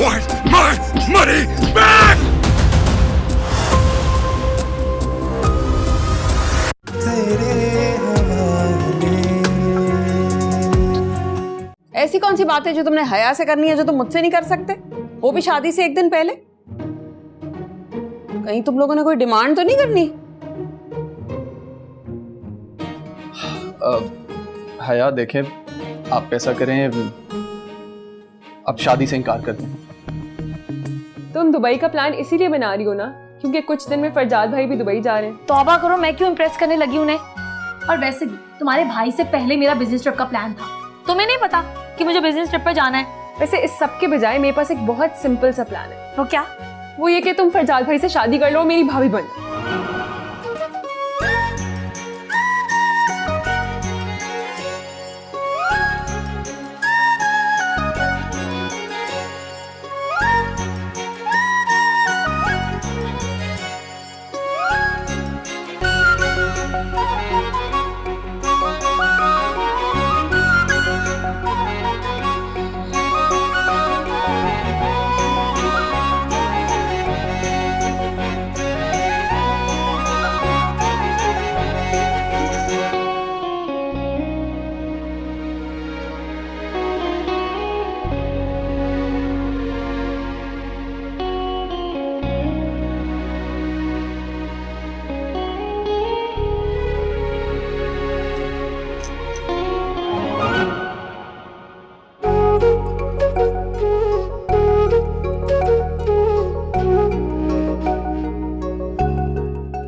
want my money back! ऐसी कौन सी बात है जो तुमने हया से करनी है जो तुम मुझसे नहीं कर सकते, वो भी शादी से एक दिन पहले? कहीं तुम लोगों ने कोई डिमांड तो नहीं करनी? हया देखें, आप ऐसा करें, आप शादी से इनकार कर दें। तुम दुबई का प्लान इसीलिए बना रही हो ना क्योंकि कुछ दिन में फरजाद भाई भी दुबई जा रहे हैं। तौबा करो, मैं क्यों इम्प्रेस करने लगी उन्हें। और वैसे भी तुम्हारे भाई से पहले मेरा बिजनेस ट्रिप का प्लान था, तुम्हें नहीं पता कि मुझे बिजनेस ट्रिप पर जाना है। वैसे इस सब के बजाय मेरे पास एक बहुत सिंपल सा प्लान है। वो क्या? वो ये कि तुम फरजाद भाई से शादी कर लो और मेरी भाभी बन जाओ।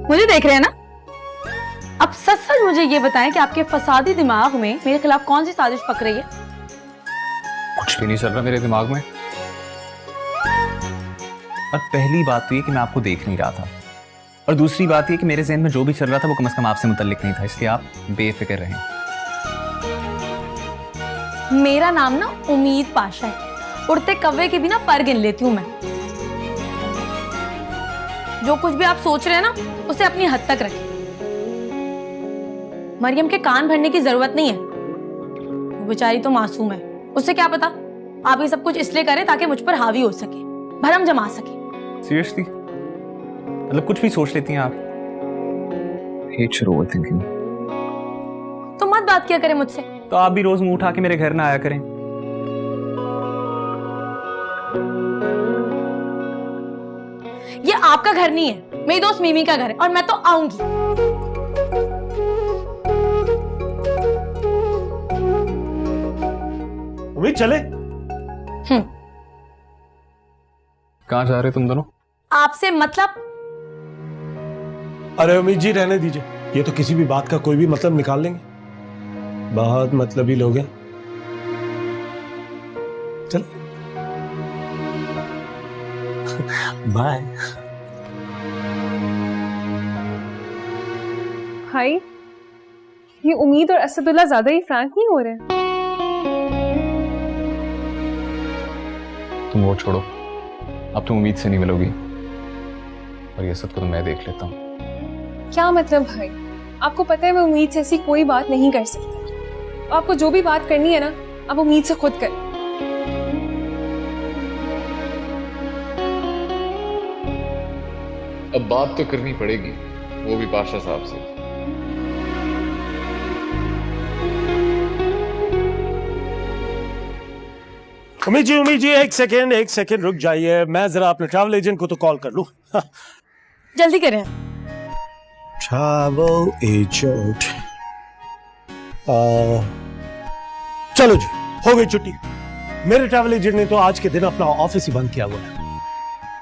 मुझे देख रहे हैं ना? अब सच सच मुझे ये बताएं कि आपके फसादी दिमाग में मेरे खिलाफ कौन सी साजिश पक रही है? कुछ भी नहीं चल रहा मेरे दिमाग में। और पहली बात तो ये कि मैं आपको देख नहीं रहा था, और दूसरी बात ये कि मेरे ज़हन में जो भी चल रहा था वो कम से कम आपसे मुतल्लिक नहीं था, इसलिए आप बेफिक्र रहें। मेरा नाम ना उम्मीद पाशा है, उड़ते कव्वे की भी ना पर गिन लेती हूँ मैं। जो कुछ भी आप सोच रहे हैं ना उसे अपनी हद तक रखें। मरियम के कान भरने की जरूरत नहीं है, वो बेचारी तो मासूम है, उससे क्या पता आप ये सब कुछ इसलिए करें ताकि मुझ पर हावी हो सके, भरम जमा सके। सीरियसली, मतलब कुछ भी सोच लेती हैं आप। Hate your overthinking। तो मत बात किया करें मुझसे। तो आप भी रोज मुंह उठा के मेरे घर ना आया करें। ये आपका घर नहीं है, मेरी दोस्त मिमी का घर है, और मैं तो आऊंगी। उम्मीद चले। कहाँ जा रहे तुम दोनों? आपसे मतलब? अरे उम्मीद जी रहने दीजिए, ये तो किसी भी बात का कोई भी मतलब निकाल लेंगे, बहुत मतलबी लोग हैं। चल बाय। भाई, ये उम्मीद और असदुल्ला ज्यादा ही फ्रैंक नहीं हो रहे हैं? तुम वो छोड़ो, अब तुम उम्मीद से नहीं मिलोगी, और ये सब तो मैं देख लेता हूँ। क्या मतलब भाई? आपको पता है मैं उम्मीद से ऐसी कोई बात नहीं कर सकता। आपको जो भी बात करनी है ना, आप उम्मीद से खुद करें। अब बात तो करनी पड़ेगी, वो भी पाशा साहब से। उम्मीद जी एक सेकेंड रुक जाइए, मैं जरा अपने ट्रैवल एजेंट को तो कॉल कर लूं। जल्दी करें। ट्रैवल एजेंट, चलो जी, हो गई छुट्टी। मेरे ट्रैवल एजेंट ने तो आज के दिन अपना ऑफिस ही बंद किया हुआ है।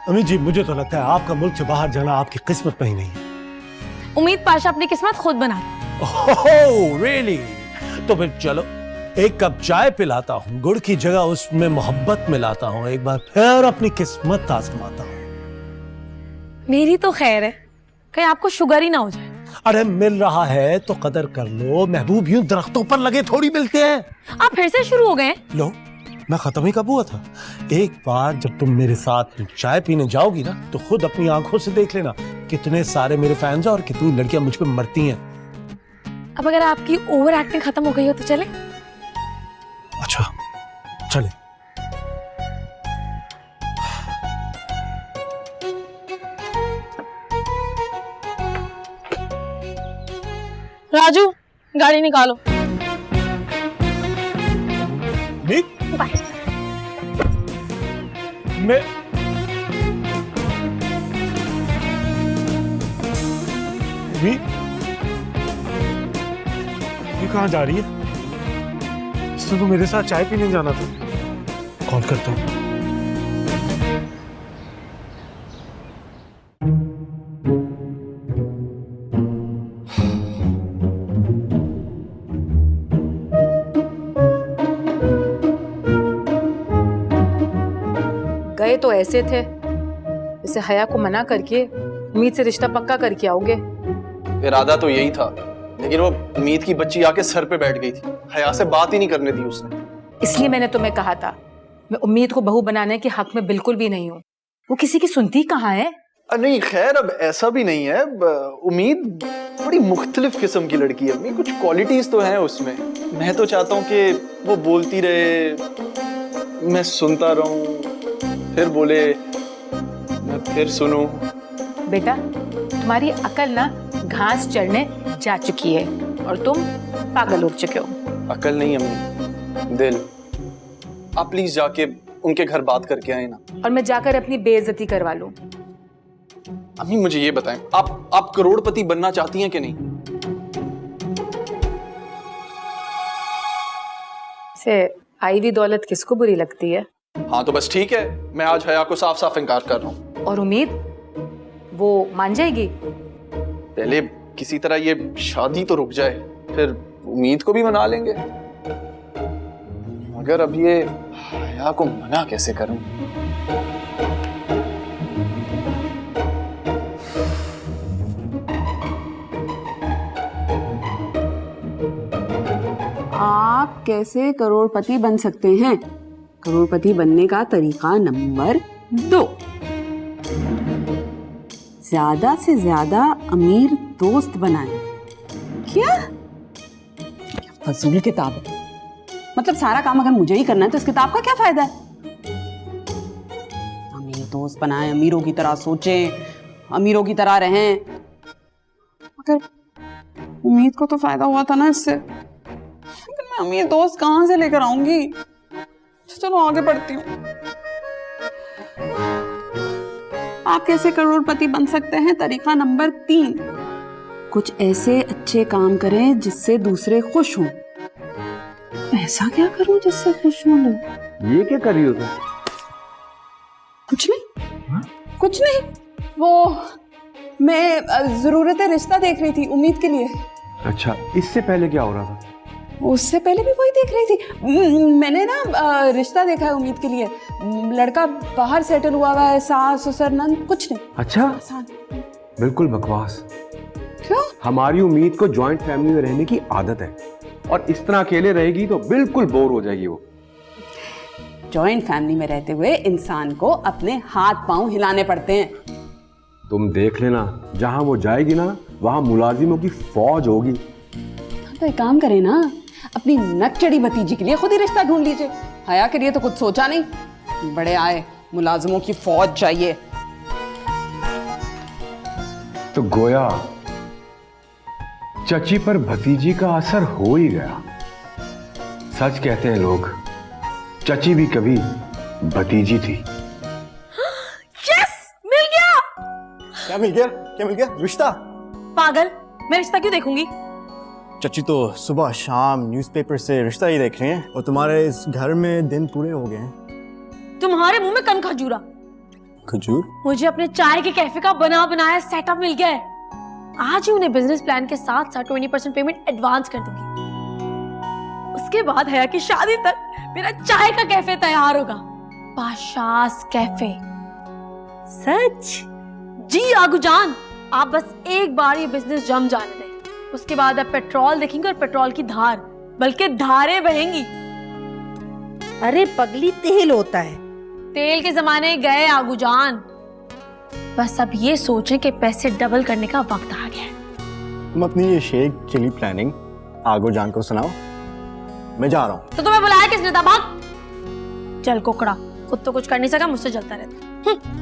अमित जी, मुझे तो लगता है आपका मुल्क से बाहर जाना आपकी किस्मत में ही नहीं है। उम्मीद पाशा अपनी किस्मत खुद बना। Oh really? तो फिर चलो, एक कप चाय पिलाता हूँ, गुड़ की जगह उसमें मोहब्बत मिलाता हूँ, एक बार फिर अपनी किस्मत आजमाता हूँ। मेरी तो खैर है, कहीं आपको शुगर ही ना हो जाए। अरे मिल रहा है तो कदर कर लो, महबूब यूं दरख्तों पर लगे थोड़ी मिलते हैं। आप फिर से शुरू हो गए? लो, मैं खत्म ही कब हुआ था। एक बार जब तुम मेरे साथ चाय पीने जाओगी ना, तो खुद अपनी आंखों से देख लेना कितने सारे मेरे फैंस हैं और कितनी लड़कियां मुझ पे मरती हैं। अब अगर आपकी ओवर एक्टिंग खत्म हो गई हो तो चले? अच्छा चले। राजू गाड़ी निकालो। मैं ये कहाँ जा रही है? इसने तो मेरे साथ चाय पीने जाना था। कॉल करता हूँ। गए तो ऐसे थे जैसे हया को मना करके उम्मीद से रिश्ता पक्का करके आओगे। इरादा तो यही था, लेकिन वो उम्मीद की बच्ची आके सर पे बैठ गई थी। हया से बात ही नहीं करने दी उसने। इसलिए मैंने तुम्हें कहा था, मैं उम्मीद को बहू बनाने के हक में बिल्कुल भी नहीं हूँ। वो किसी की सुनती कहाँ है। नहीं खैर, अब ऐसा भी नहीं है। उम्मीद बड़ी मुख्तलिफ किस्म की लड़की है अम्मी, कुछ क्वालिटीज तो हैं उसमें। मैं तो चाहता हूँ कि वो बोलती रहे, मैं सुनता रहूं, फिर बोले मैं फिर सुनूं। बेटा तुम्हारी अकल ना घास चढ़ने जा चुकी है और तुम पागल हो चुके हो। अकल नहीं अम्मी, दिल। आप प्लीज जाके उनके घर बात करके आए ना। और मैं जाकर अपनी बेइज्जती करवा लूं। अम्मी मुझे ये बताएं, आप करोड़पति बनना चाहती हैं कि नहीं? से आई हुई दौलत किसको बुरी लगती है? हाँ तो बस ठीक है, मैं आज हया को साफ साफ इनकार कर रहा हूँ। और उम्मीद वो मान जाएगी? पहले किसी तरह ये शादी तो रुक जाए, फिर उम्मीद को भी मना लेंगे। मगर अब ये हया को मना कैसे करूं? आप कैसे करोड़पति बन सकते हैं? करोड़पति बनने का तरीका नंबर 2, ज्यादा से ज्यादा अमीर दोस्त बनाएं। क्या फजूल किताब है। मतलब सारा काम अगर मुझे ही करना है तो इस किताब का क्या फायदा है? अमीर दोस्त बनाएं, अमीरों की तरह सोचें, अमीरों की तरह रहें। मगर उम्मीद को तो फायदा हुआ था ना इससे। लेकिन मैं अमीर दोस्त कहां से लेकर आऊंगी? चलो आगे बढ़ती हूँ। आप कैसे करोड़पति बन सकते हैं? तरीका नंबर 3, कुछ ऐसे अच्छे काम करें जिससे दूसरे खुश हों। ऐसा क्या करूं जिससे खुश हों लोग? ये क्या कर रही हो तुम? कुछ नहीं, कुछ नहीं। वो मैं जरूरत रिश्ता देख रही थी उम्मीद के लिए। अच्छा, इससे पहले क्या हो रहा था? उससे पहले भी वही देख रही थी। मैंने ना रिश्ता देखा है उम्मीद के लिए। लड़का बाहर सेटल हुआ है, सास ससुर नंद, कुछ नहीं। अच्छा, आसान। बिल्कुल बकवास। क्यों? हमारी उम्मीद को जॉइंट फैमिली में रहने की आदत है, और इस तरह अकेले रहेगी तो बिल्कुल बोर हो जाएगी वो। जॉइंट फैमिली में रहते हुए इंसान को अपने हाथ पांव हिलाने पड़ते हैं। तुम देख लेना, जहां वो जाएगी ना वहां मुलाजिमों की फौज होगी। तो एक काम करें ना, अपनी नकचड़ी भतीजी के लिए खुद ही रिश्ता ढूंढ लीजिए। हया के लिए तो कुछ सोचा नहीं, बड़े आए मुलाजिमों की फौज चाहिए। तो गोया चची पर भतीजी का असर हो ही गया। सच कहते हैं लोग, चची भी कभी भतीजी थी। यस, मिल गया। क्या मिल गया? क्या मिल गया? रिश्ता? पागल, मैं रिश्ता क्यों देखूंगी? चची तो सुबह शाम न्यूज़पेपर से रिश्ता ही देख रहे हैं, और तुम्हारे इस घर में दिन पूरे हो गए हैं। तुम्हारे मुंह में कम खजूरा। खजूर? मुझे अपने चाय के कैफे का बना बनाया सेटअप मिल गया है। आज ही उन्हें बिजनेस प्लान के साथ साथ 20% पेमेंट एडवांस कर दूंगी। उसके बाद हया की शादी तक मेरा चाय का कैफे तैयार होगा, पाशास कैफे। सच? जी आगू जान, आप बस एक बार ये बिजनेस जम जाने दें, उसके बाद आप पेट्रोल देखेंगे और पेट्रोल की धार, बल्कि धारें बहेंगी। अरे पगली, तेल होता है। तेल के जमाने गए आगू जान। बस अब ये सोचें कि पैसे डबल करने का वक्त आ गया है। तुम अपनी ये शेख चिली प्लानिंग आगो जान को सुनाओ, मैं जा रहा हूँ। तो तुम्हें बुलाया किसने था? भाग चल कुकड़ा, खुद तो कुछ कर नहीं सका, मुझसे जलता रहता।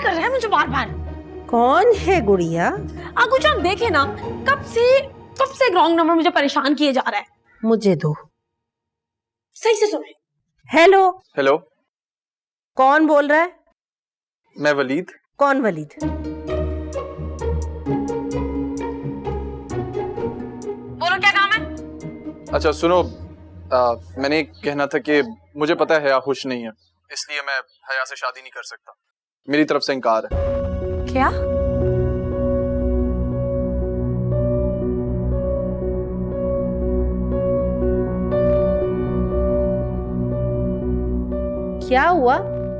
कर रहा है मुझे बार बार। कौन है गुड़िया? आगूजान देखे ना, कब से रॉन्ग नंबर मुझे परेशान किए जा रहा है। मुझे दो। सही से सुने। हेलो। हेलो, कौन बोल रहा है? मैं वलीद। कौन वलीद? बोलो क्या काम है? अच्छा सुनो, मैंने कहना था कि मुझे पता है हया खुश नहीं है, इसलिए मैं हया से शादी नहीं कर सकता। मेरी तरफ से इनकार है। क्या? क्या हुआ?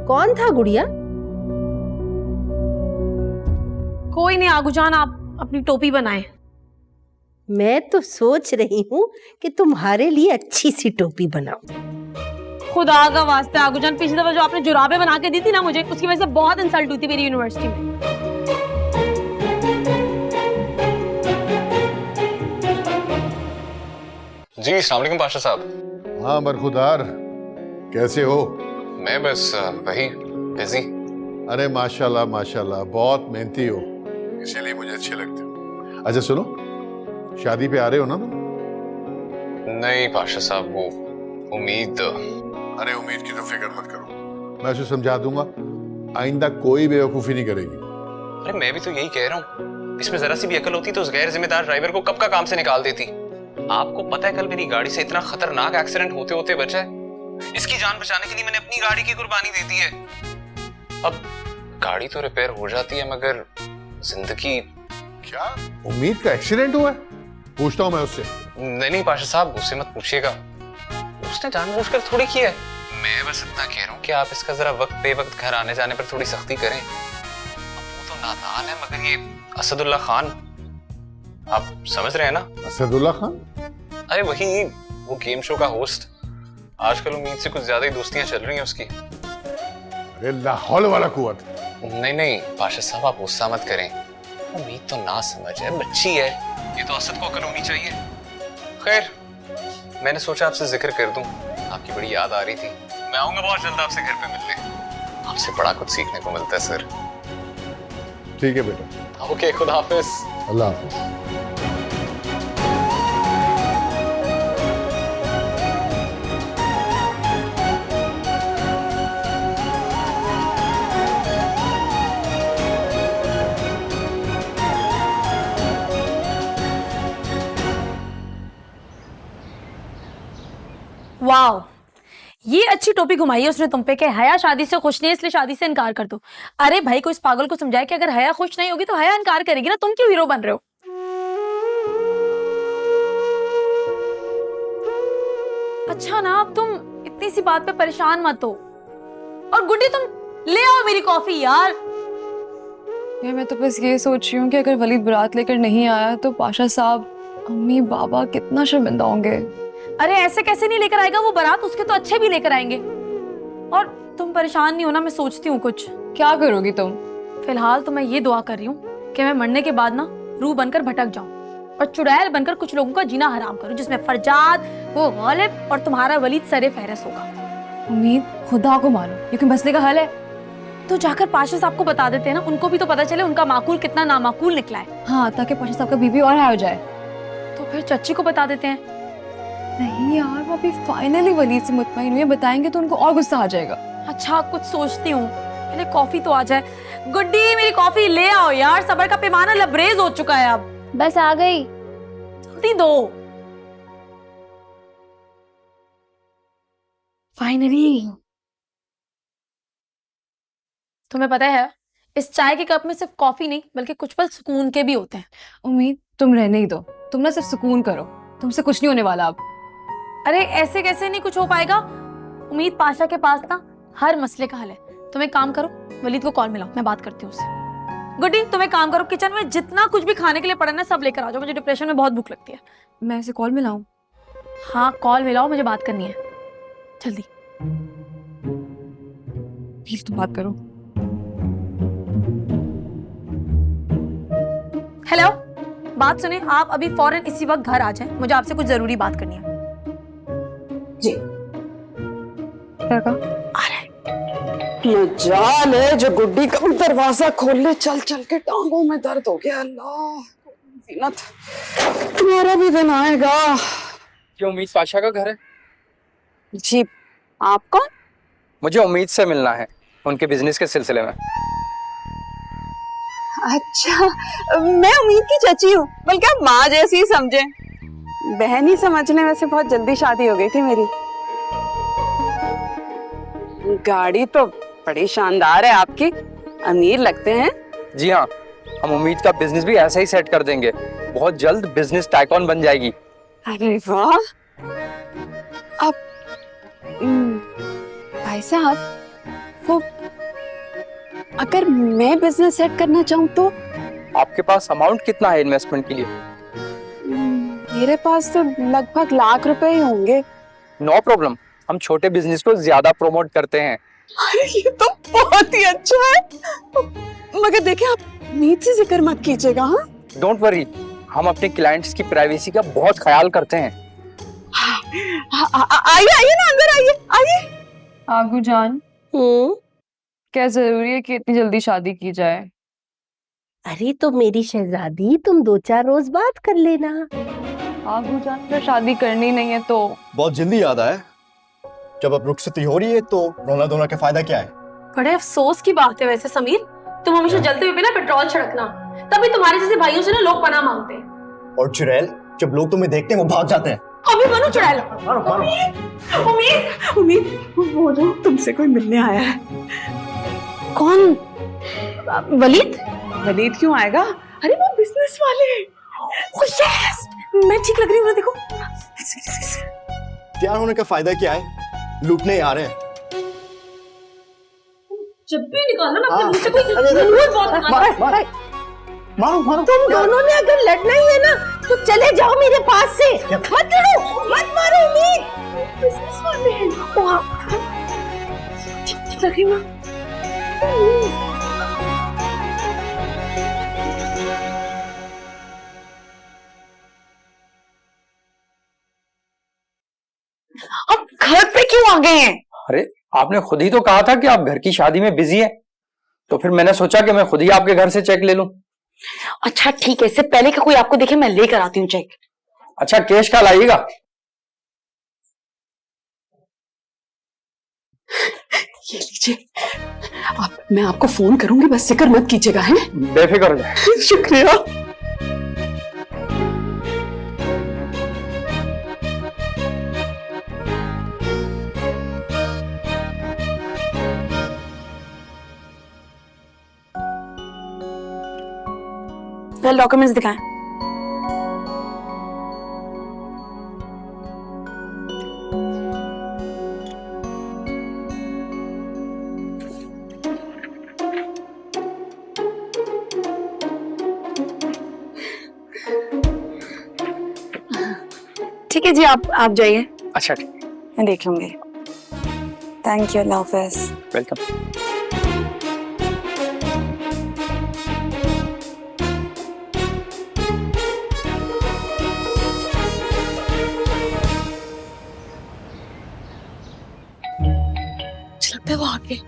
कौन था गुड़िया? कोई नहीं आगूजान, आप अपनी टोपी बनाएं। मैं तो सोच रही हूँ कि तुम्हारे लिए अच्छी सी टोपी बनाऊं। खुदा का वास्ते आगूजान, पिछली दफा जो आपने जुराबें बना के दी थी ना मुझे, उसकी वजह से बहुत इंसल्ट हुई थी मेरी यूनिवर्सिटी में। जी अस्सलाम वालेकुम पाशा साहब। हाँ बरखुदार, कैसे हो? मैं बस वही बिजी। अरे माशाल्लाह माशाल्लाह, बहुत मेहनती हो, इसीलिए मुझे अच्छे लगते हो। अच्छा सुनो, शादी पे आ रहे हो ना तुम? नहीं पाशा साहब, वो उम्मीद। अरे उम्मीद की तो फिक्र मत करो, मैं उसे समझा दूंगा, आइंदा कोई बेवकूफी नहीं करेगी। अरे मैं भी तो यही कह रहा हूँ, इसमें जरा सी भी अकल होती तो उस गैर जिम्मेदार ड्राइवर को कब का काम से निकाल देती। आपको पता है कल मेरी गाड़ी से इतना खतरनाक एक्सीडेंट होते होते बचा है। इसकी जान बचाने के लिए मैंने अपनी गाड़ी की कुर्बानी दे दी है। अब गाड़ी तो रिपेयर हो जाती है मगर जिंदगी। क्या उम्मीद का एक्सीडेंट हुआ है? पूछता हूँ मैं उससे। नहीं पाशा साहब, उससे मत पूछिएगा, उसने जानबूझकर थोड़ी किया है। मैं बस इतना कह रहा हूँ कि आप इसका जरा वक्त बेवक्त घर आने जाने पर थोड़ी सख्ती करें। वो तो नादान है मगर ये असदुल्ला खान, आप समझ रहे हैं ना? असदुल्ला खान? अरे वही, वो गेम शो का होस्ट। आजकल उम्मीद से कुछ ज्यादा ही दोस्तियां चल रही हैं उसकी। अरे लाहौल वाला कुव्वत। नहीं पाशा साहब, आप गुस्सा मत करें, उम्मीद तो ना समझ है, बच्ची है, ये तो असद को अकल होनी चाहिए। खैर मैंने सोचा आपसे जिक्र कर दूं, आपकी बड़ी याद आ रही थी। मैं आऊंगा बहुत जल्द आपसे घर पे मिलने, आपसे बड़ा कुछ सीखने को मिलता है सर। ठीक है बेटा। ओके, खुदा हाफिज। अल्लाह हाफिज। वाओ, ये अच्छी टोपी घुमाई है उसने तुम पे कि हया शादी से खुश नहीं है इसलिए शादी से इनकार कर दो। अरे भाई, कोई इस पागल को समझाए कि अगर हया खुश नहीं होगी तो हया इनकार करेगी ना, तुम क्यों हीरो बन रहे हो? अच्छा ना, अब तुम इतनी सी बात पे परेशान मत हो। और गुड्डी, तुम ले आओ मेरी कॉफी यार। मैं तो बस ये सोच रही हूँ कि अगर वलीद बारात लेकर नहीं आया तो पाशा साहब, अम्मी, बाबा कितना शर्मिंदा होंगे। अरे ऐसे कैसे नहीं लेकर आएगा वो बारात, उसके तो अच्छे भी लेकर आएंगे। और तुम परेशान नहीं हो ना, मैं सोचती हूँ कुछ। क्या करोगी तुम? फिलहाल तो मैं ये दुआ कर रही हूँ कि मैं मरने के बाद ना रूह बनकर भटक जाऊं और चुड़ैल बनकर कुछ लोगों का जीना हराम करूं, जिसमें फरजाद, वो गालिब और तुम्हारा वलीद सरे फहरस होगा। उम्मीद, खुदा को मानो, ये कोई मसले का हल है? तो जाकर पाशा साहब को बता देते हैं ना, उनको भी तो पता चले उनका माकूल कितना नामाकूल निकला है। हाँ, ताकि पाशा साहब का बीबी और हाई हो जाए। तो फिर चच्ची को बता देते हैं। नहीं यार, वो अभी फाइनली वलीद से मुतमईन हुई है, बताएंगे तो उनको और गुस्सा आ जाएगा। अच्छा, कुछ सोचती हूँ, पहले कॉफी तो आ जाए। गुड्डी, मेरी कॉफी ले आओ यार, सबर का पैमाना लबरेज हो चुका है अब। बस आ गई। जल्दी दो। फाइनली। तुम्हें पता है, इस चाय के कप में सिर्फ कॉफी नहीं बल्कि कुछ पल सुकून के भी होते हैं। उम्मीद, तुम रहने ही दो, तुम ना सिर्फ सुकून करो, तुमसे कुछ नहीं होने वाला अब। अरे ऐसे कैसे नहीं कुछ हो पाएगा? उम्मीद, पाशा के पास ना हर मसले का हल है। तुम एक काम करो, वलीद को कॉल मिलाओ, मैं बात करती हूँ उससे। गुड्डी, तुम एक काम करो, किचन में जितना कुछ भी खाने के लिए पड़ा ना सब लेकर आ जाओ, मुझे डिप्रेशन में बहुत भूख लगती है। मैं उसे कॉल मिलाऊं? हाँ, कॉल मिलाओ, मुझे बात करनी है, जल्दी। प्लीज तुम बात करो। हेलो, बात सुने, आप अभी फौरन इसी वक्त घर आ जाएं, मुझे आपसे कुछ जरूरी बात करनी है। जी। क्या कहा? आ रहा है। मजाल है जो गुड्डी का दरवाजा खोल ले, चल चल के टांगों में दर्द हो गया। अल्लाह जीनत, तुम्हारा भी दिन आएगा। ये उम्मीद पाशा का घर है? जी, आप कौन? मुझे उम्मीद से मिलना है उनके बिजनेस के सिलसिले में। अच्छा, मैं उम्मीद की चची हूँ, बल्कि आप माँ जैसी ही समझे। बहन ही समझने में से बहुत जल्दी शादी हो गई थी मेरी। गाड़ी तो बड़ी शानदार है आपकी, अमीर लगते हैं। जी हाँ, हम उम्मीद का बिजनेस भी ऐसे ही सेट कर देंगे, बहुत जल्द बिजनेस टाइकॉन बन जाएगी। अरे वाह। अब भाई साहब, वो अगर मैं बिजनेस सेट करना चाहूँ तो? आपके पास अमाउंट कितना है इन्वेस्टमेंट के लिए? मेरे पास तो लगभग लाख रुपए ही होंगे। नो प्रॉब्लम, हम छोटे बिजनेस को ज्यादा प्रमोट करते हैं। अरे ये तो बहुत ही अच्छा है, मगर देखिए आप उम्मीद से जिक्र मत कीजिएगा। हाँ, डोंट वरी, हम अपने क्लाइंट्स की प्राइवेसी का बहुत ख्याल करते हैं। आइए आइए ना, अंदर आइए आइए। आगू जान, क्या जरूरी है कि इतनी जल्दी शादी की जाए? अरे तो मेरी शहजादी, तुम 2-4 रोज बात कर लेना। आगू जान, अगर शादी करनी नहीं है तो? बहुत जल्दी याद आया, जब अब रुखसती हो रही है तो रोना धोना का फायदा क्या है? बड़े अफसोस की बात है वैसे समीर, तुम हमेशा जलते हुए ना पेट्रोल छिड़कना, तभी तुम्हारे जैसे भाइयों से ना लोग पनाह मांगते हैं। और चुड़ैल, जब लोग तुम्हें देखते हैं वो भाग जाते हैं। अभी बनो चुड़ैल। उम्मीद उम्मीद, वो जो तुमसे कोई मिलने आया है। कौन? वलीद? वलीद क्यों आएगा? अरे वो बिजनेस वाले। यस, मैं ठीक लग रही हूँ ना? देखो तैयार होने का फायदा क्या है, लूटने आ रहे हैं। जब भी निकालना ना अपने मुंह से कोई मारो मारो। तुम दोनों ने अगर लड़ना ही है ना तो चले जाओ मेरे पास से, मत लड़ो, मत मारो उम्मीद। बिजनेस वाले हैं। ठीक लग रही हूँ ना? अब घर पे क्यों आ गए हैं? अरे आपने खुद ही तो कहा था कि आप घर की शादी में बिजी हैं, तो फिर मैंने सोचा कि मैं खुद ही आपके घर से चेक ले लूं। अच्छा ठीक है, इससे पहले कि कोई आपको देखे मैं लेकर आती हूँ चेक। अच्छा, कैश का लाइएगा? ये लीजिए, मैं आपको फोन करूंगी, बस फिक्र मत कीजिएगा। हैं? बेफिक्र हो जाए। शुक्रिया। डॉक्यूमेंट्स दिखाएं। ठीक है जी, आप जाइए। अच्छा ठीक, मैं देख लूंगी। Thank you, Allah Hafiz. Welcome. लगता है वो आगे।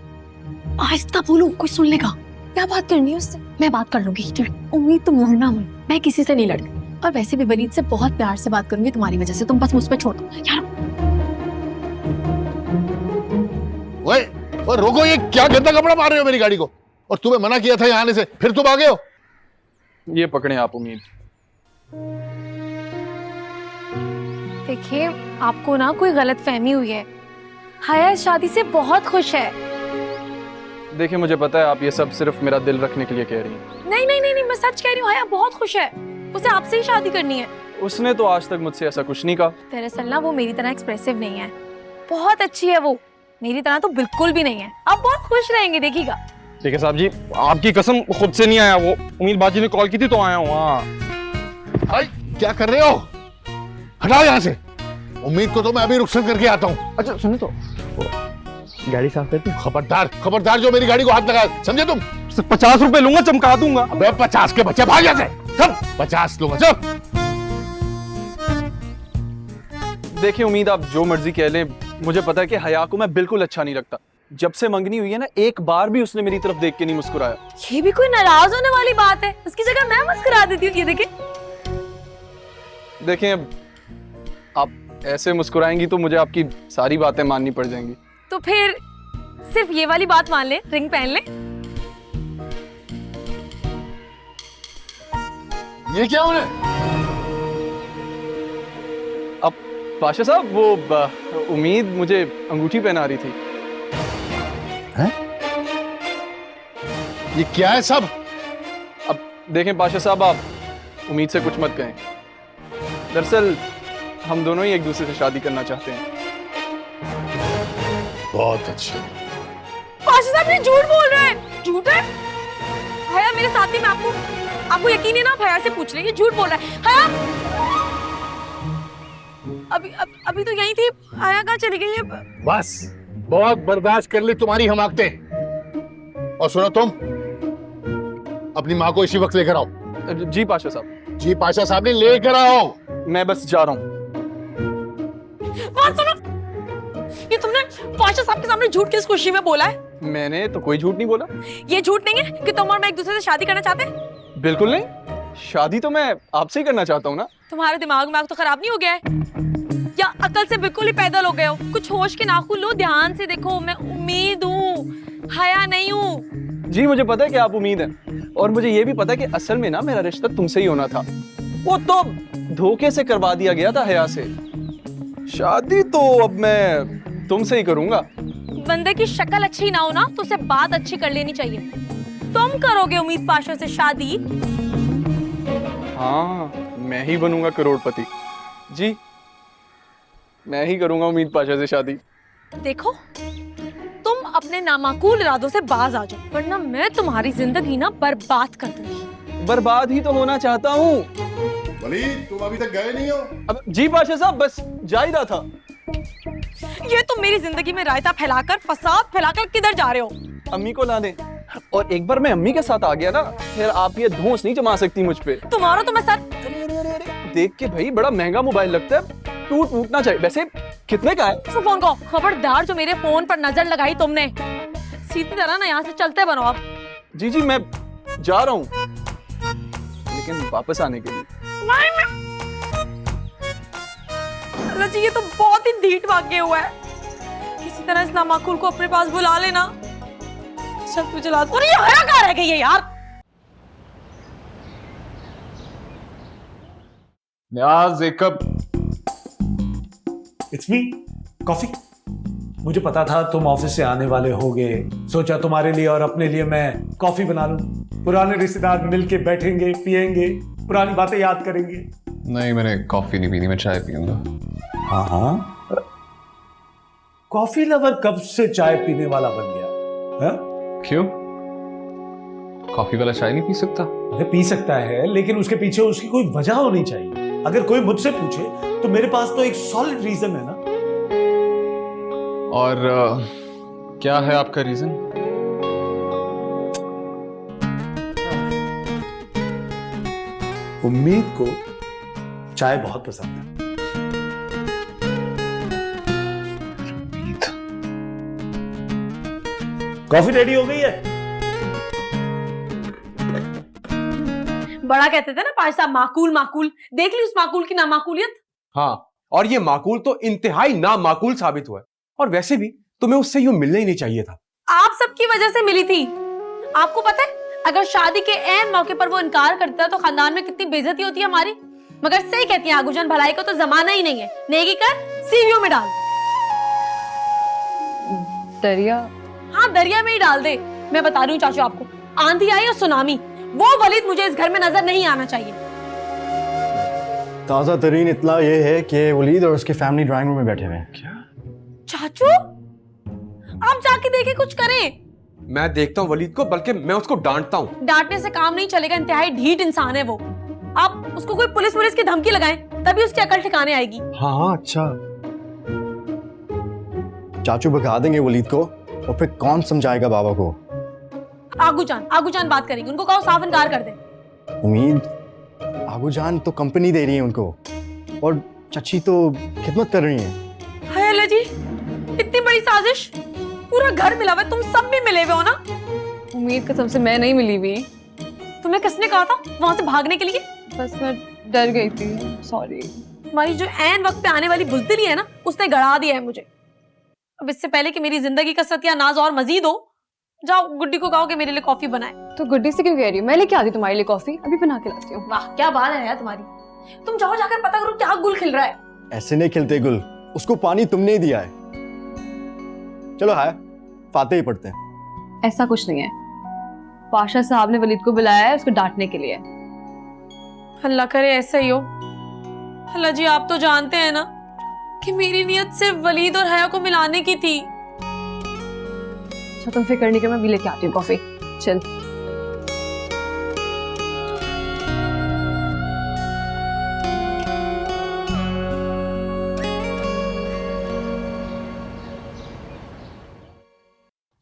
आहिस्ता बोलो, कोई सुन लेगा। क्या बात करनी है उससे? मैं बात कर लूंगी। उम्मीद तुम लड़ना मत, मैं किसी से नहीं लड़ती, और वैसे भी वलीद से बहुत प्यार से बात करूंगी तुम्हारी वजह से, तुम बस मुझ पे छोड़ दो यार। ओए रोको, ये क्या गंदा कपड़ा मार रहे हो मेरी गाड़ी को? और तुम्हें मना किया था यहाँ आने से, फिर तुम आ गए हो। ये पकड़े आप उम्मीद। देखिए, आपको ना कोई गलत फहमी हुई है। हया इस शादी से बहुत खुश है। देखिए मुझे पता है आप ये सब सिर्फ मेरा दिल रखने के लिए कह रही हैं। नहीं नहीं नहीं नहीं, मैं सच कह रही हूँ, हया बहुत खुश है। उसे आपसे ही शादी करनी है। उसने तो आज तक मुझसे ऐसा कुछ नहीं कहा। दरअसल ना वो मेरी तरह एक्सप्रेसिव नहीं है, बहुत अच्छी है वो, मेरी तरह तो बिल्कुल भी नहीं है। आप बहुत खुश रहेंगे, देखिएगा। ठीक है साहब जी, आपकी कसम खुद से नहीं आया, वो उम्मीद बाजी ने कॉल की थी तो आया हूँ। हाँ क्या कर रहे हो? हटाओ यहाँ से। उम्मीद को तो मैं अभी रुखसत करके आता हूँ। अच्छा सुनो तो, गाड़ी साफ करती। खबरदार खबरदार, जो मेरी गाड़ी को हाथ लगाया, समझे तुम? 50 रुपए लूंगा, चमका दूंगा। अबे 50 के बच्चे भाग जाते, सब 50 लूंगा। सब देखिए उम्मीद, आप जो मर्जी कह लें, मुझे पता है कि हया को मैं बिल्कुल अच्छा नहीं लगता, जब से मंगनी हुई है ना, एक बार भी उसने मेरी तरफ देख के नहीं मुस्कुराया। ये भी कोई नाराज होने वाली बात है? उसकी जगह मैं मुस्कुरा देती हूँ। ये देखें। देखें, अब आप ऐसे मुस्कुराएंगी तो मुझे आपकी सारी बातें माननी पड़ जाएंगी। तो फिर सिर्फ ये वाली बात मान ले, रिंग पहन ले। ये क्या होने? अब पाशा साहब, वो उम्मीद मुझे अंगूठी पहना रही थी। हैं? ये क्या है सब? अब देखें पाशा साहब, आप उम्मीद से कुछ मत कहें। दरअसल हम दोनों ही एक दूसरे से शादी करना चाहते हैं। बहुत अच्छे। पाशा साहब, ये झूठ बोल रहे हैं। झूठ है? हया मेरे साथ ही, मैं आपको यकीन है ना? आप हया से पूछ रहे हैं, ये झूठ बोल रहा है। हया अभी तो यहीं थी। हया कहाँ चली गई है? बस बहुत बर्दाश्त कर ली तुम्हारी हमाकतें। और सुनो, तुम अपनी माँ को इसी वक्त लेकर आओ। जी पाशा साहब। जी पाशा साहब ने लेकर आओ। मैं बस जा रहा हूँ। बात सुनो, ये तुमने पाशा साहब के सामने झूठ किस खुशी में बोला है? मैंने तो कोई झूठ नहीं बोला। ये झूठ नहीं है कि तुम और मैं एक दूसरे से शादी करना चाहते हैं? बिल्कुल नहीं, शादी तो मैं आपसे ही करना चाहता हूँ ना। तुम्हारे दिमाग में तो खराब नहीं हो गया है? या अकल से बिल्कुल ही पैदल हो गए हो? कुछ होश के नाखून लो, ध्यान से देखो। मैं उम्मीद हूँ, हया नहीं हूँ। जी मुझे पता है कि आप उम्मीद हैं, और मुझे ये भी पता है कि असल में ना मेरा रिश्ता तुमसे ही होना था। वो तो धोखे से करवा दिया गया था हया से। शादी तो अब मैं तुमसे ही करूंगा। बंदे की शक्ल अच्छी ना हो ना, तो उसे बात अच्छी कर लेनी चाहिए। तुम करोगे उम्मीद पाशा से शादी? हाँ, मैं ही बनूंगा करोड़पति। जी, मैं ही करूंगा उम्मीद पाशा से शादी। देखो, तुम अपने नामाकूल इरादों से बाज आ जाओ, वरना मैं तुम्हारी जिंदगी ना बर्बाद कर दूंगी। बर्बाद ही तो होना चाहता हूँ। वलीद, तुम अभी तक गए नहीं हो? अब जी पाशा साहब, बस जा ही रहा था। ये तुम मेरी जिंदगी में रायता फैलाकर, फसाद फैलाकर किधर जा रहे हो? अम्मी को ला दे। और एक बार मैं अम्मी के साथ आ गया ना, फिर आप ये धौंस नहीं जमा सकती मुझ पे। तुम्हारा तो मैं सर देख के भाई बड़ा महंगा मोबाइल लगता है, टूटना चाहिए। वैसे कितने का है? फोन को खबरदार, जो मेरे फोन पर नजर लगाई तुमने, सीधी तरह ना यहाँ से चलते बनो आप। जी जी, मैं जा रहा हूँ, लेकिन वापस आने के लिए। जी, ये तो बहुत ही ढीठ वाक्य हुआ है। किसी तरह इस नामाकुल को अपने पास बुला लेना। चल तू चला। और ये हया कहाँ रह गई है यार? न्याज, एक कप। It's me, coffee. मुझे पता था तुम ऑफिस से आने वाले होगे, सोचा तुम्हारे लिए और अपने लिए मैं कॉफी बना लूं। पुराने रिश्तेदार मिलके बैठेंगे, पिएंगे, पुरानी बातें याद करेंगे। नहीं, मैंने कॉफी नहीं पीनी, मैं चाय पीऊंगा। हाँ हाँ, कॉफी लवर कब से चाय पीने वाला बन गया है? क्यों? कॉफी वाला चाय नहीं पी सकता? अरे पी सकता है, लेकिन उसके पीछे उसकी कोई वजह होनी चाहिए। अगर कोई मुझसे पूछे तो मेरे पास तो एक सॉलिड रीजन है ना। और क्या है आपका रीजन? उम्मीद को चाय बहुत पसंद है। कॉफी रेडी हो गई है? बड़ा कहते थे ना पाशा साहब, माकूल माकूल। देख ली उस माकूल की नामाकूलियत। हाँ, और ये माकूल तो इंतहाई नामाकूल साबित हुआ है। और वैसे भी तुम्हें उससे यूं मिलना ही नहीं चाहिए था। आप सबकी वजह से मिली थी। आपको पता है, अगर शादी के ऐन मौके पर वो इनकार करता तो खानदान में कितनी बेइज्जती होती है हमारी। मगर सही कहती है आगूजान, भलाई को तो जमाना ही नहीं है। नेकी कर, सीवीओ में डाल। दरिया? हाँ, दरिया में ही डाल दे। मैं बता रही हूँ चाचू आपको, आंधी आई और सुनामी, वो वलीद मुझे इस घर में नजर नहीं आना चाहिए। ताज़ा तरीन इत्ला ये है कि वलीद और उसके फैमिली ड्राइंग रूम में बैठे हुए हैं। क्या? चाचू, आप जाके देखे, कुछ करें। मैं देखता हूँ वलीद को, बल्कि मैं उसको डांटता हूँ। डांटने से काम नहीं चलेगा, इंतहाई ढीठ इंसान है वो। आप उसको कोई पुलिस की धमकी लगाएं, तभी उसकी अकल ठिकाने आएगी। हाँ अच्छा, चाचू भगा देंगे वलीद को, और फिर कौन समझाएगा बाबा को? आगूजान बात करेंगे, उनको कहो साफ इनकार कर दे। उम्मीद, आगूजान तो कंपनी दे रही है उनको, और चची तो खिदमत कर रही है। हाय अल्लाह जी, इतनी बड़ी साजिश। पूरा घर मिला हुआ है, तुम सब भी मिले हुए हो ना। उम्मीद कसम से मैं नहीं मिली हुई। तुम्हें किसने कहा था वहां से भागने के लिए? बस मैं डर गई थी, सॉरी। तुम्हारी जो ऐन वक्त पे आने वाली बुज़दिली है ना, उसने गड़ा दिया है मुझे। अब इससे पहले कि मेरी जिंदगी का सत्यानाश और मजीद हो, जाओ गुड्डी को कहो कि मेरे लिए कॉफी बनाए। तो गुड्डी से क्यों कह रही हो? मैं लेके आती तुम्हारे लिए कॉफी, अभी बना के लाती हूँ। वाह क्या बात है यार तुम्हारी। तुम जाओ जाकर पता करो क्या गुल खिल रहा है। ऐसे नहीं खिलते गुल, उसको पानी तुमने ही दिया है। चलो हाय, फाते ही पढ़ते हैं। ऐसा कुछ नहीं है, पाशा साहब ने वलीद को बुलाया है उसको डांटने के लिए। अल्लाह करे ऐसा ही हो। अल्लाह जी आप तो जानते हैं ना कि मेरी नीयत सिर्फ वलीद और हया को मिलाने की थी। अच्छा तुम फिक्र नहीं कर, मैं भी लेके आती हूँ कॉफी। चल।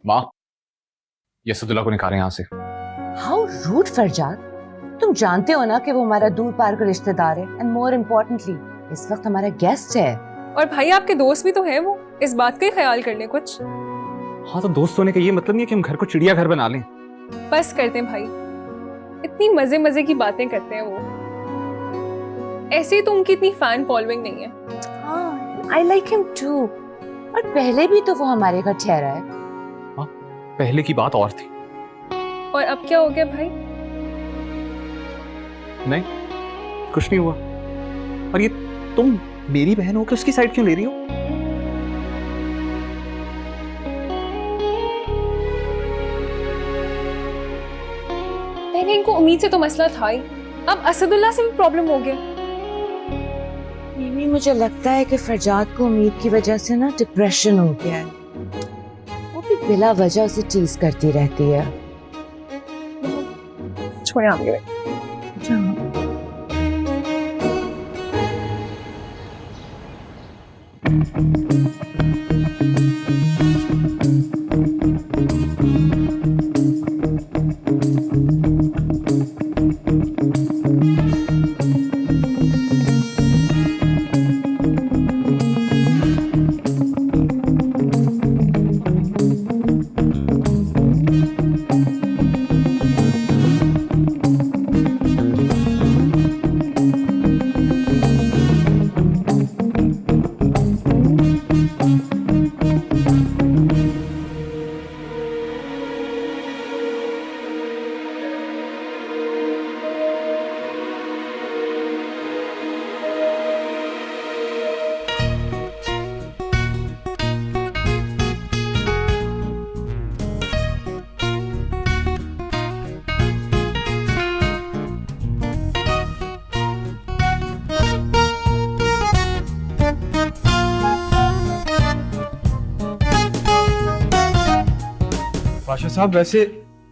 माँ, यसुदुल्ला को निकालें यहाँ से। हाउ रूड फरजाद, तुम जानते हो ना कि वो हमारा दूर पार का रिश्तेदार है, एंड मोर इम्पोर्टेंटली इस वक्त हमारा गेस्ट है। और भाई आपके दोस्त भी तो है, वो इस बात का ही ख्याल कर ले कुछ। हाँ तो दोस्त होने का ये मतलब नहीं है कि हम घर को चिड़ियाघर बना लें। बस करते हैं भाई, इतनी मजे मजे की बातें करते हैं वो। ऐसे ही तो उनकी इतनी फैन फॉलोइंग नहीं है। हाँ, I like him too। और पहले भी तो वो हमारे घर ठहरा है। हाँ, पहले की बात और थी। और अब क्या हो गया भाई? नहीं, कुछ नहीं हुआ। और ये तुम मेरी बहन हो के उसकी साइड क्यों ले रही हो? पहले इनको उम्मीद से तो मसला था ही, अब असदुल्ला से भी प्रॉब्लम हो गया। मिमी मुझे लगता है कि फरजाद को उम्मीद की वजह से ना डिप्रेशन हो गया है। वो भी बिला वजह उसे टीज करती रहती है। छोड़े आगे। पाशा साहब, वैसे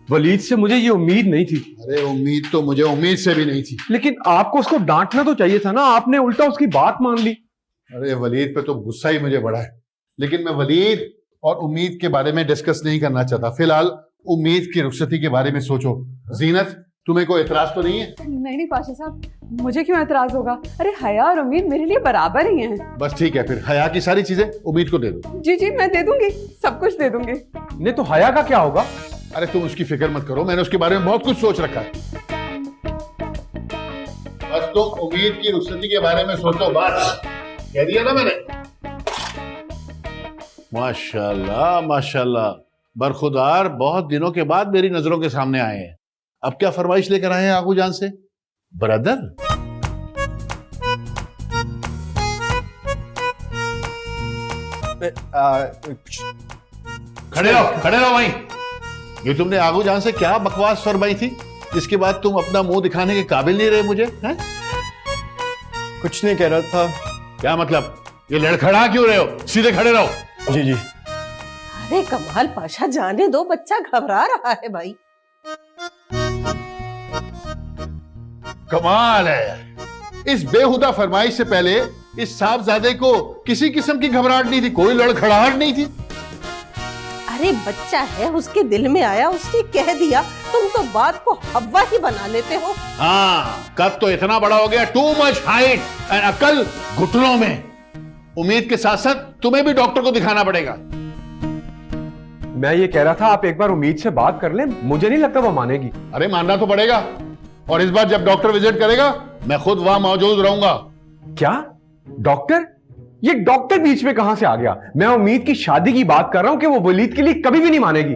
वलीद से मुझे ये उम्मीद नहीं थी। अरे उम्मीद तो मुझे उम्मीद से भी नहीं थी। लेकिन आपको उसको डांटना तो चाहिए था ना, आपने उल्टा उसकी बात मान ली। अरे वलीद पे तो गुस्सा ही मुझे बड़ा है, लेकिन मैं वलीद और उम्मीद के बारे में डिस्कस नहीं करना चाहता। फिलहाल उम्मीद की रुखसती के बारे में सोचो। जीनत, तुम्हें कोई एतराज तो नहीं है? नहीं पाशा साहब, मुझे क्यों एतराज होगा? अरे हया और उम्मीद मेरे लिए बराबर ही हैं। बस ठीक है, फिर हया की सारी चीजें उम्मीद को दे दो। जी जी मैं दे दूंगी, सब कुछ दे दूंगी। नहीं तो हया का क्या होगा? अरे तुम उसकी फिक्र मत करो, मैंने उसके बारे में बहुत कुछ सोच रखा है। बस तुम उम्मीद की रुखसती के बारे में सोचो, बस कह दिया ना मैंने। माशाल्लाह माशाल्लाह, बरखुदार बहुत दिनों के बाद मेरी नजरों के सामने आए हैं। अब क्या फरमाइश लेकर आए हैं आगू जान से? ब्रदर, खड़े रहो वहीं। ये तुमने आगू जान से क्या बकवास फरमाई थी, जिसके बाद तुम अपना मुंह दिखाने के काबिल नहीं रहे मुझे? हैं? कुछ नहीं कह रहा था। क्या मतलब? ये लड़खड़ा क्यों रहे हो? सीधे खड़े रहो। जी जी। अरे कमाल पाशा, जाने दो, बच्चा घबरा रहा है भाई। कमाल है, इस बेहुदा फरमाइश से पहले इस साहबजादे को किसी किस्म की घबराहट नहीं थी, कोई लड़खड़ाहट नहीं थी। अरे बच्चा है, उसके दिल में आया, उसने कह दिया। तुम तो बात को हवा ही बना लेते हो। हाँ, कद तो इतना बड़ा हो गया, टू मच हाइट एंड अकल घुटनों में। उम्मीद के साथ साथ तुम्हें भी डॉक्टर को दिखाना पड़ेगा। मैं ये कह रहा था आप एक बार उम्मीद से बात कर लें, मुझे नहीं लगता वो मानेगी। अरे मानना तो पड़ेगा, और इस बार जब डॉक्टर विजिट करेगा मैं खुद वहां मौजूद रहूंगा। क्या डॉक्टर? ये डॉक्टर बीच में कहां से आ गया? मैं उम्मीद की शादी की बात कर रहा हूं कि वो वलीद के लिए कभी भी नहीं मानेगी।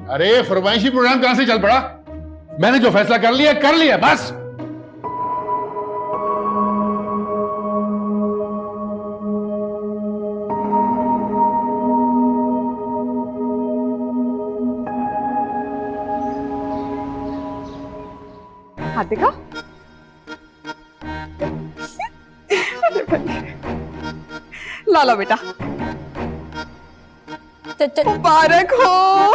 अरे फरमाइशी प्रोग्राम कहां से चल पड़ा? मैंने जो फैसला कर लिया बस। हाथ दिखा। लाला बेटा, मुबारक हो।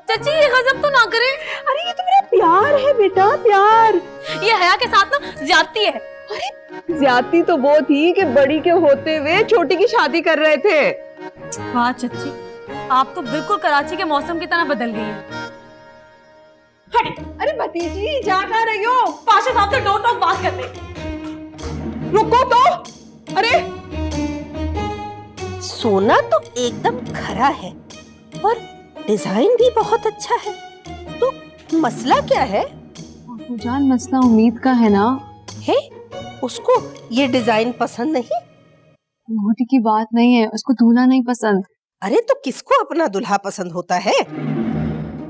चाची ये गजब तो ना करे। अरे ये तो मेरा प्यार है बेटा, प्यार। ये हया के साथ ना ज्यादती है। अरे ज्यादती तो वो थी कि बड़ी के होते हुए छोटी की शादी कर रहे थे। हाँ चाची, आप तो बिल्कुल कराची के मौसम की तरह बदल गई हैं। अरे भतीजी जा कहाँ रही हो? पाशा साहब से डोंट टॉक बात करने। रुको तो। अरे सोना तो एकदम खरा है और डिजाइन भी बहुत अच्छा है, तो मसला क्या है? जान मसला उम्मीद का है ना। है उसको ये डिजाइन पसंद नहीं? मोटी की बात नहीं है, उसको दूल्हा नहीं पसंद। अरे तो किसको अपना दूल्हा पसंद होता है?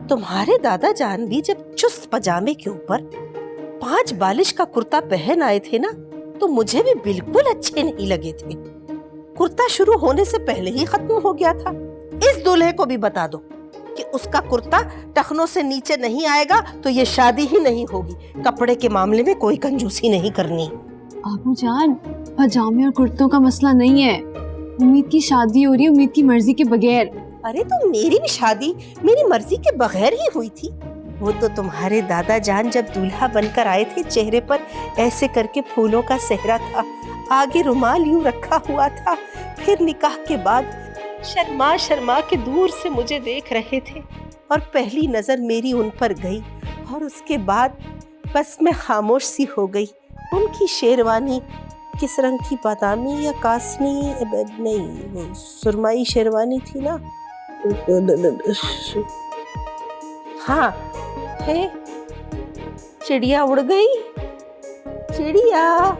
तुम्हारे दादा जान भी जब चुस्त पजामे के ऊपर 5 बालिश का कुर्ता पहन आए थे ना, तो मुझे भी बिल्कुल अच्छे नहीं लगे थे। कुर्ता शुरू होने से पहले ही खत्म हो गया था। इस दूल्हे को भी बता दो कि उसका कुर्ता टखनों से नीचे नहीं आएगा तो ये शादी ही नहीं होगी। कपड़े के मामले में कोई कंजूसी नहीं करनी। आबू जान, पजामे और कुर्तों का मसला नहीं है, उम्मीद की शादी हो रही है, उम्मीद की मर्जी के बगैर। अरे तो मेरी भी शादी मेरी मर्जी के बगैर ही हुई थी। वो तो तुम्हारे दादा जान जब दूल्हा बनकर आए थे, चेहरे पर ऐसे करके फूलों का सेहरा था, आगे रुमाल यूं रखा हुआ था। फिर निकाह के बाद शर्मा शर्मा के दूर से मुझे देख रहे थे और पहली नजर मेरी उन पर गई और उसके बाद बस मैं खामोश सी हो गई। उनकी शेरवानी किस रंग की, बादामी या कासनी? नहीं, सुरमाई शेरवानी थी ना। हाँ है। चिड़िया उड़ गई, चिड़िया।